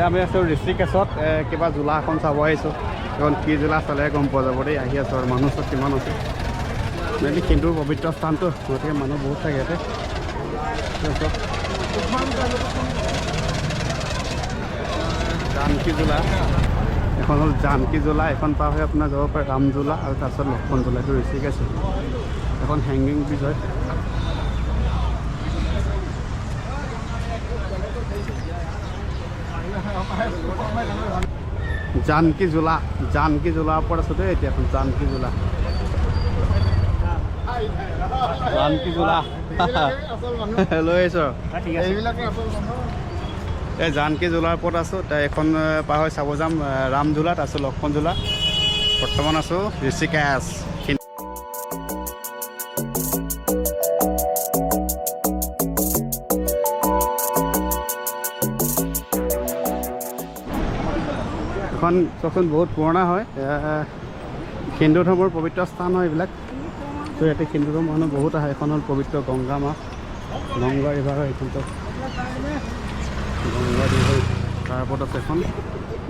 আমি আছোঁ ঋষিকেশত কিবা জোলা এখন চাব আহিছোঁ এখন কি জোলা চালে গম পোৱা যাব দেই আহি আছোঁ আৰু মানুহ চব কিমান আছে মেইনলি হিন্দুৰ পবিত্ৰ স্থানটো গতিকে মানুহ বহুত থাকে ইয়াতে জানকী জোলা এখন হ'ল জানকী জোলা এখন পাৰ হৈ আপোনাৰ যাব পাৰে ৰাম জোলা আৰু তাৰপিছত লক্ষণ জোলা এইটো ঋষিকেশ এখন হেংগিং ব্ৰিজ হয় জানকী জোলাৰ ওপৰত আছোঁ দেই এতিয়া এখন জানকী জোলা লৈ আহিছোঁ এই জানকী জোলাৰ ওপৰত আছোঁ এখন পাৰ হৈ চাব যাম ৰাম জোলা তাৰপিছত লক্ষণ জোলা বৰ্তমান আছোঁ ঋষিকেশ এখন চোন বহুত পুৰণা হয় হিন্দু ধৰ্মৰ পবিত্ৰ স্থান হয় এইবিলাক তো ইয়াতে হিন্দু ধৰ্মৰ মানুহ বহুত আহে এখন হ'ল পবিত্ৰ গংগা মা গংগা ৰিভাৰ হয় এইখনটো গংগা ৰিভাৰ তাৰ ওপৰত আছে এখন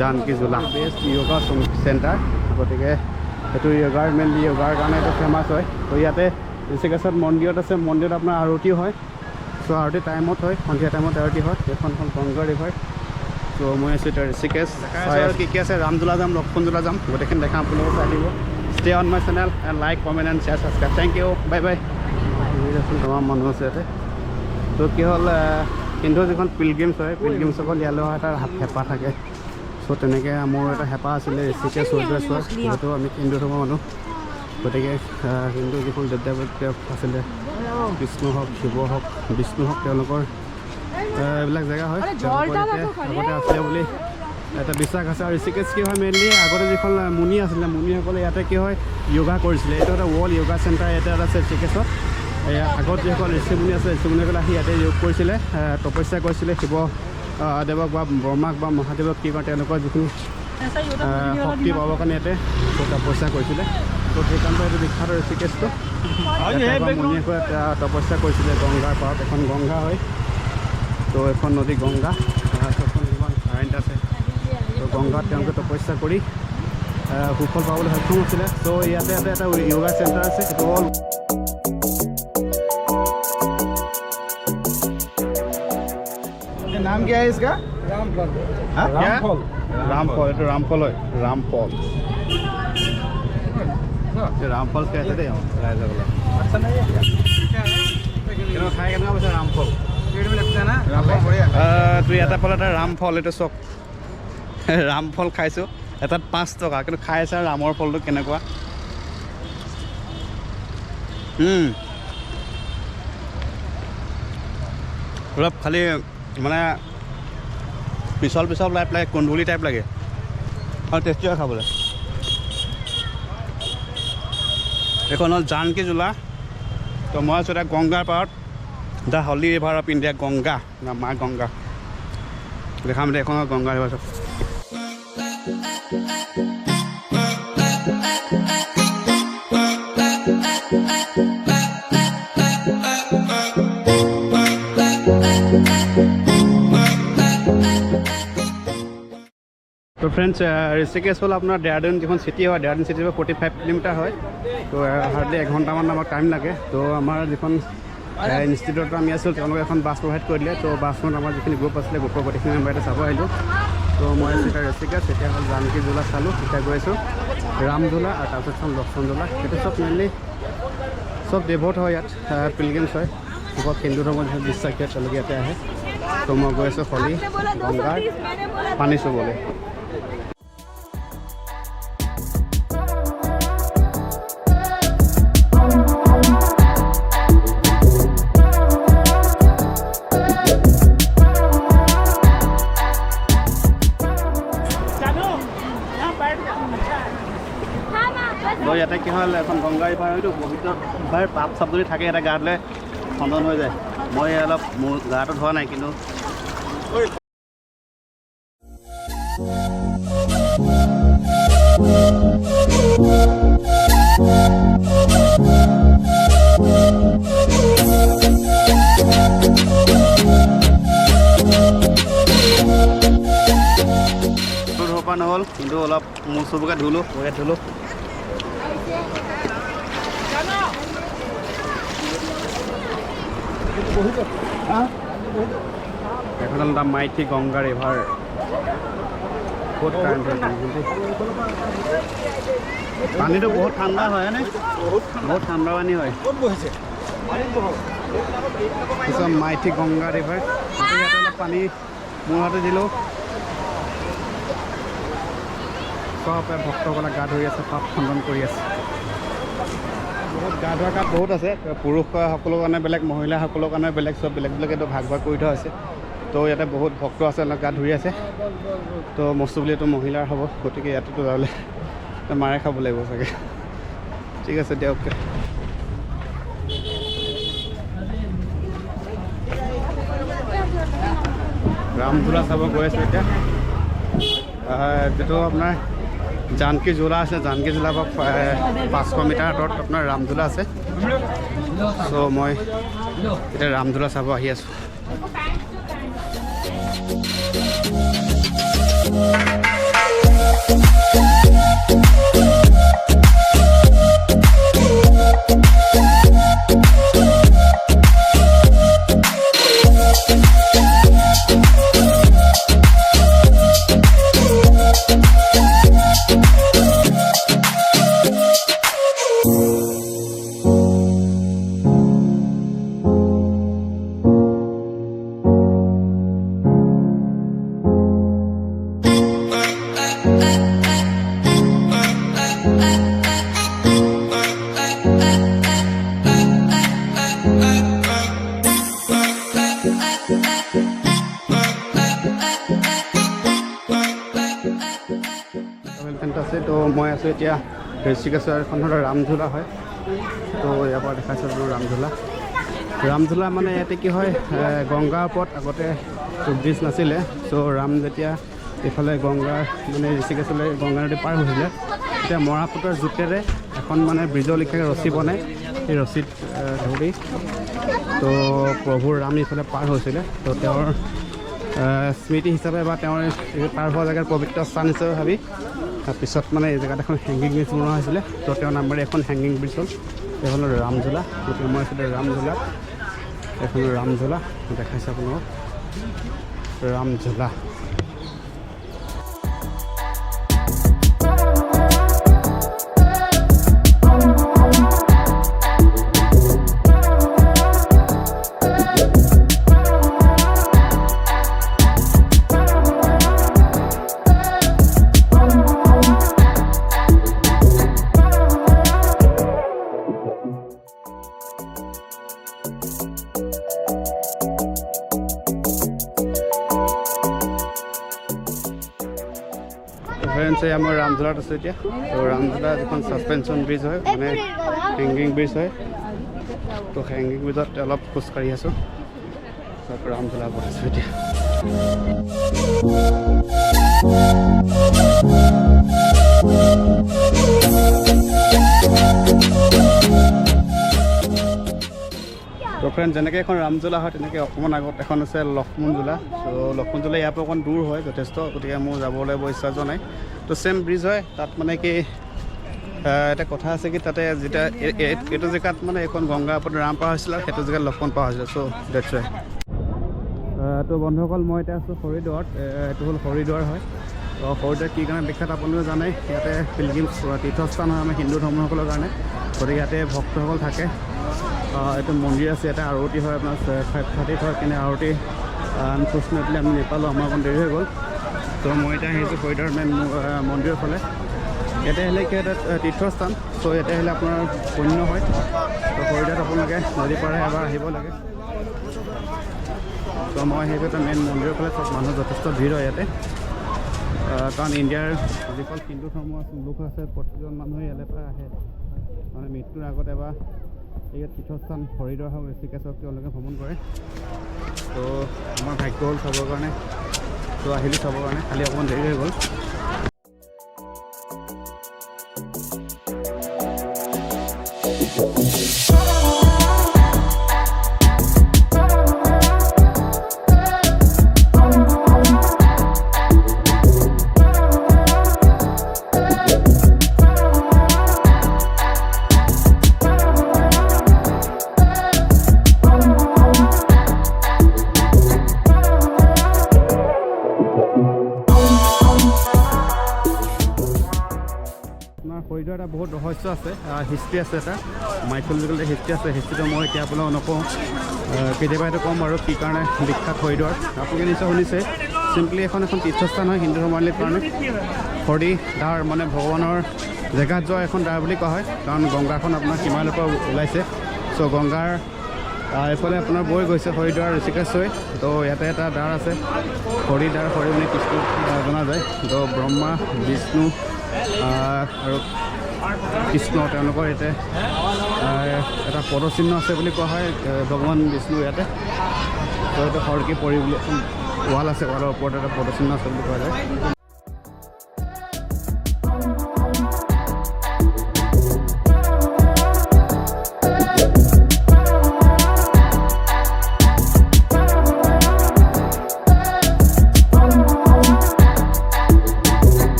জানকী জোলা বেষ্ট য়োগা চেণ্টাৰ গতিকে এইটো য়োগাৰ মেইনলি য়োগাৰ কাৰণে এইটো ফেমাছ হয় তো ইয়াতে ঋষিকেশত মন্দিৰত আছে মন্দিৰত আপোনাৰ আৰতি হয় চ' আৰতি টাইমত হয় সন্ধিয়া টাইমত আৰতি হয় এইখন হ'ল গংগা ৰিভাৰ তো মই আছোঁ এতিয়া ঋষিকেশ কি আছে ৰামজোলা যাম লক্ষণ জোলা যাম গোটেইখিনি দেখা আপোনালোকে চাই দিব stay on my channel and like comment and share subscribe thank you bye bye তোমাৰ মানুহ আছে ইয়াতে তো কি হ'ল কিন্তু যিখন পিলগ্ৰিমছ হয় পিলগ্ৰিমছসকল ইয়ালৈ অহা এটা হেঁপাহ থাকে চ' তেনেকৈ মোৰ এটা হেঁপাহ আছিলে ঋষিকেশ হৰিদ্বাৰ যিহেতু আমি হিন্দু ধৰ্মৰ মানুহ গতিকে হিন্দু যিখন দেৱ আছিলে কৃষ্ণ হওক শিৱ হওক বিষ্ণু হওক তেওঁলোকৰ এইবিলাক জেগা হয় আগতে আছিলে বুলি এটা বিশ্বাস আছে আৰু ঋষিকেশ কি হয় মেইনলি আগতে যিখন মুনি আছিলে মুনিসকলে ইয়াতে কি হয় য়োগা কৰিছিলে এইটো এটা ৱৰ্ল্ড য়োগা চেণ্টাৰ ইয়াতে আছে ঋষিকেশত আগত যিসকল ঋষিমুনি আছে ঋষিমুনিসকলে আহি ইয়াতে যোগ কৰিছিলে তপস্যা কৰিছিলে শিৱ দেৱক বা ব্ৰহ্মাক বা মহাদেৱক কি কৰে তেওঁলোকৰ যিখিনি শক্তি পাবৰ কাৰণে ইয়াতে তপস্যা কৰিছিলে তো সেইকাৰণে এইটো বিখ্যাত ঋষিকেশটো মুনিসকলে তপস্যা কৰিছিলে গংগাৰ পাৰত এখন গংগা হয় তো এখন নদী গংগা এখন যিমান কাৰেণ্ট আছে তো গংগাত তেওঁলোকে তপস্যা কৰি সুফল পাবলৈ সক্ষম হৈছিলে তো ইয়াতে এটা য়োগা চেণ্টাৰ আছে সেইটো হ'ল नाम क्या है इसका रामफल এইটো रामफल হয় रामफल रामफल कहते थे रायजगला अच्छा नहीं है क्या खाए केनेকুৱা পাইছে रामफल पेट में लगता है ना रामफल बढ़िया তুই এটা ফল এটা रामफल এইটো চক रामफल খাইছোঁ এটাত 5 টকা কিন্তু খাই আছে ৰামৰ ফলটো কেনেকুৱা অলপ খালি মানে পিছল টাইপ লাগে কুন্দুলি টাইপ লাগে আৰু টেষ্টি হয় খাবলৈ এইখন হ'ল জানকী জোলা তো মই আছোঁ এতিয়া গংগাৰ পাৰত the Holi river of India Ganga মা গংগা দেখাম দে এখন গংগা ৰিভাৰ তো ফ্ৰেণ্ডছ ঋষিকেশ হ'ল আপোনাৰ দেহৰাদুন যিখন চিটি হয় দেহৰাদুন চিটিৰ পৰা 45 কিলোমিটাৰ হয় তো হাৰ্ডলি 1 ঘণ্টামান আমাক টাইম লাগে তো আমাৰ যিখন ইনষ্টিটিউটত আমি আছিলোঁ তেওঁলোকে এখন বাছ প্ৰভাইড কৰি দিলে তো বাছখনত আমাৰ যিখিনি গ্ৰুপ আছিলে গ্ৰুপৰ গোটেইখিনি মেম্বাৰ এটা চাব আহিলোঁ তো মই আছোঁ এতিয়া ঋষিকেশ এতিয়া হ'ল জানকী জোলা চালোঁ এতিয়া গৈ আছোঁ ৰাম জোলা আৰু তাৰপিছত চাম লক্ষণ জোলা সেইটো চব মেইনলি চব ডেভট হয় ইয়াত পিলগ্ৰিমছ হয় চবত হিন্দু ধৰ্মৰ যিটো বিশ্বাস তেওঁলোকে ইয়াতে আহে তো মই গৈ আছোঁ হলি গংগাৰ পানী চুবলৈ ইয়াতে কি হ'ল এখন গংগা ৰিভাৰ হয়তো পবিত্ৰ ৰিভাৰ পাপ চাপ যদি থাকে ইয়াতে গা ধুলে খণ্ডন হৈ যায়। মই অলপ মোৰ গাটো ধোৱা নাই কিন্তু ধোপা নহ'ল কিন্তু অলপ মোৰ চবুকে ধুলোঁ ভৰিত ধুলোঁ। এখন হ'ল দ্য মাইথি গংগা ৰিভাৰ। বহুত কাৰেণ্ট হয় পানীটো বহুত ঠাণ্ডা হয় নে? বহুত ঠাণ্ডা পানী হয়। পিছত মাইথি গংগা ৰিভাৰ ইয়াতে অলপ পানী মোৰ হাতে দিলোঁ। চবে ভক্তসকলে গা ধুই আছে, পাপ খণ্ডন কৰি আছে। বহুত গা ধোৱা গাত বহুত আছে, পুৰুষসকলৰ কাৰণে বেলেগ, মহিলাসকলৰ কাৰণে বেলেগ, চব বেলেগ বেলেগ এইটো ভাগ ভাগ কৰি থোৱা আছে। তো ইয়াতে বহুত ভক্ত আছে, গা ধুই আছে। তো মস্তু বুলি এইটো মহিলাৰ হ'ব, গতিকে ইয়াতেতো যাবলৈ মাৰে খাব লাগিব চাগে। ঠিক আছে দিয়ক। ৰামঝোলা চাব গৈ আছোঁ এতিয়া। যিটো আপোনাৰ জানকী ঝোলা আছে, জানকী ঝোলা পৰা 500 মিটাৰ আঁতৰত আপোনাৰ ৰামঝোলা আছে। চ' মই এতিয়া ৰামঝোলা চাব আহি আছোঁ। আছে তো মই আছোঁ এতিয়া ঋষিকেশ্বৰ, এখন হ'ল ৰামঝোলা হয়। তো ইয়াৰ পৰা দেখাইছোঁ ৰামঝোলা। ৰামঝোলা মানে ইয়াতে কি হয়, গংগাৰ ওপৰত আগতে ব্ৰিজ নাছিলে। চ' ৰাম যেতিয়া এইফালে গংগাৰ মানে ঋষিকেশ্বলৈ গংগা নদী পাৰ হৈছিলে, তেতিয়া মৰাপুতৰ জোতেৰে এখন মানে ব্ৰিজৰ লিখিয়াকৈ ৰছী বনাই, সেই ৰছীত ধৰি তো প্ৰভু ৰাম ইফালে পাৰ হৈছিলে। তো তেওঁৰ স্মৃতি হিচাপে বা তেওঁৰ পাৰ হোৱা জেগাৰ পবিত্ৰ স্থান হিচাপে ভাবি পিছত মানে এই জেগাত এখন হেংগিং ব্ৰিজ বনোৱা হৈছিলে। তো তেওঁৰ নামেৰে এখন হেংগিং ব্ৰিজ হ'ল, এইখন হ'ল ৰামঝোলা। গতিকে মই আছিলোঁ ৰামঝোলা, এখন ৰামঝোলা দেখাইছে আপোনালোকক, ৰামঝোলা। মই ৰামঝোলাত আছোঁ এতিয়া। তো ৰামঝোলা যিখন ছাছপেনশ্যন ব্ৰিজ হয়, মানে হেংগিং ব্ৰিজ হয়। তো হেংগিং ব্ৰিজত অলপ খোজকাঢ়ি আছোঁ। ৰামঝোলা ওপৰত আছোঁ এতিয়া। তো ফ্ৰেণ্ড, যেনেকৈ এখন ৰামঝোলা হয় তেনেকৈ অকণমান আগত এখন আছে লক্ষ্মণঝোলা। ত' লক্ষ্মণঝোলা ইয়াৰ পৰা অকণ দূৰ হয় যথেষ্ট, গতিকে মোৰ যাবলৈ বৰ ইচ্ছা যোৱা নাই। তো ছেম ব্ৰিজ হয়, তাত মানে কি এটা কথা আছে কি, তাতে যেতিয়া এইটো জেগাত মানে এখন গংগাৰ ওপৰত ৰাম পাৰ হৈছিলে, সেইটো জেগাত লক্ষ্মণ পাৰ হৈছিলে। চ' ডেটছ ৱাই। তো বন্ধুসকল, মই এতিয়া আছোঁ হৰিদ্বাৰত। এইটো হ'ল হৰিদ্বাৰ হয়। তো হৰিদ্বাৰ কি কাৰণে বিখ্যাত আপুনিও জানে, ইয়াতে পিলগ্ৰিমছ তীৰ্থস্থান হয় আমাৰ হিন্দু ধৰ্মসকলৰ কাৰণে। গতিকে ইয়াতে ভক্তসকল থাকে। এইটো মন্দিৰ আছে, ইয়াতে আৰতি হয় আপোনাৰ 5:30 হয়, কিন্তু আৰতি আনফৰ্চুনেটলি আমি নেপালোঁ, আমাৰ অকণ দেৰি হৈ গ'ল। তো মই এতিয়া আহিছোঁ হৰিদ্বাৰ মেইন মন্দিৰৰ ফালে। ইয়াতে আহিলে কি এটা তীৰ্থস্থান, চ' ইয়াতে আহিলে আপোনাৰ পুণ্য হয়। তো হৰিদ্বাৰত আপোনালোকে যদি পাৰে এবাৰ আহিব লাগে। তো মই সেইটো এটা মেইন মন্দিৰৰ ফালে, চব মানুহ যথেষ্ট ভিৰ হয় ইয়াতে। কাৰণ ইণ্ডিয়াৰ যিসকল হিন্দু ধৰ্মৰ লোক আছে প্ৰতিজন মানুহে ইয়ালৈ পৰা আহে মানে মৃত্যুৰ আগত এবাৰ ইয়াত তীৰ্থস্থান হৰিদ্বাৰ হওক ঋষিকেশক তেওঁলোকে ভ্ৰমণ কৰে তো আমাৰ ভাগ্য হ'ল চাবৰ কাৰণে তো আহিলোঁ চাবৰ কাৰণে খালি অকণমান দেৰি হৈ গ'ল হৰিদ্বাৰ এটা বহুত ৰহস্য আছে হিষ্ট্ৰী আছে এটা মাইথলজিকেল হিষ্ট্ৰী আছে হিষ্ট্ৰীটো মই এতিয়া আপোনাক নকওঁ কেতিয়াবা এইটো ক'ম আৰু কি কাৰণে বিখ্যাত হৰিদ্বাৰ আপোনালোকে নিশ্চয় শুনিছে চিম্পলি এখন তীৰ্থস্থান হয় হিন্দু ধৰ্মাৱলীৰ কাৰণে হৰিদ্বাৰ মানে ভগৱানৰ জেগাত যোৱা এখন দ্বাৰ বুলি কোৱা হয় কাৰণ গংগাখন আপোনাৰ হিমালয়ৰ পৰা ওলাইছে চ' গংগাৰ এইফালে আপোনাৰ বৈ গৈছে হৰিদ্বাৰ ঋষিকেশ হৈ তো ইয়াতে এটা দ্বাৰ আছে হৰিদ্বাৰ হৰি মানে কৃষ্ণ জনা যায় তো ব্ৰহ্মা বিষ্ণু আৰু কৃষ্ণ তেওঁলোকৰ ইয়াতে এটা পদচিহ্ন আছে বুলি কোৱা হয় ভগৱান বিষ্ণু ইয়াতে তো এইটো হৰকি পৰি বুলি ৱাল আছে ৱালৰ ওপৰত এটা পদচিহ্ন আছে বুলি কোৱা যায়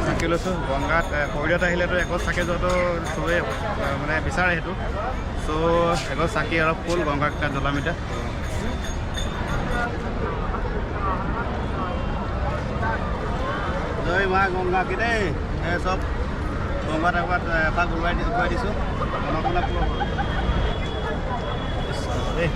চাকি লৈছোঁ গংগাত হৰিদ্বাৰত আহিলেতো এগছ চাকি যোৱাটো চবেই মানে বিচাৰে সেইটো চ' এগছ চাকি অলপ ফুল গংগাক জ্বলাম এতিয়া জয় মা গংগা কি দেই চব গংগাত এবাৰ এপাক ঘূৰাই দিছোঁ মনবিলাক পুৰ দেই